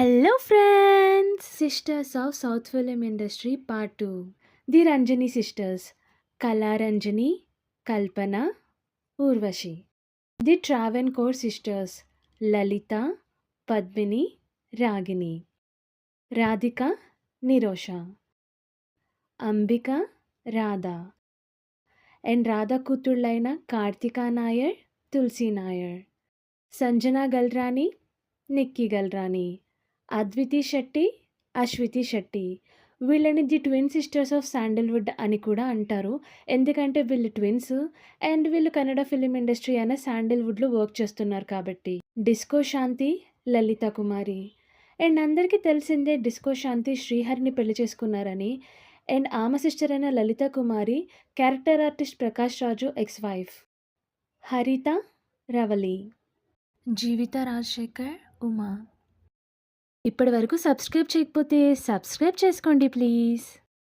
Hello friends! Sisters of South Film Industry Part 2. The Ranjani sisters. Kala Ranjani, Kalpana, Urvashi. The Travancore sisters. Lalita, Padmini, Ragini. Radhika, Nirosha. Ambika, Radha. And Radha Kutulaina, Kartika Nair, Tulsi Nair. Sanjana Galrani, Nikki Galrani. Adviti Shetty, అశ్వితి Shetty. వీళ్ళని the twin sisters of sandalwood అని కూడా అంటారు. ఎందుకంటే వీళ్ళు twins and వీళ్ళు Kannada film industry అయిన శాండల్వుడ్లో work చేస్తున్నారు కాబట్టి. Disco Shanti, Lalitha Kumari. And అందరికీ తెలిసిందే డిస్కో శాంతి శ్రీహరిని పెళ్లి చేసుకున్నారని. అండ్ ఆమె సిస్టర్ అయిన లలిత కుమారి క్యారెక్టర్ ఆర్టిస్ట్ ప్రకాష్ రాజు ఎక్స్ వైఫ్. హరిత, రవలి. జీవిత రాజశేఖర్, ఉమా. ఇప్పటి వరకు సబ్స్క్రైబ్ చేయకపోతే సబ్స్క్రైబ్ చేసుకోండి ప్లీజ్.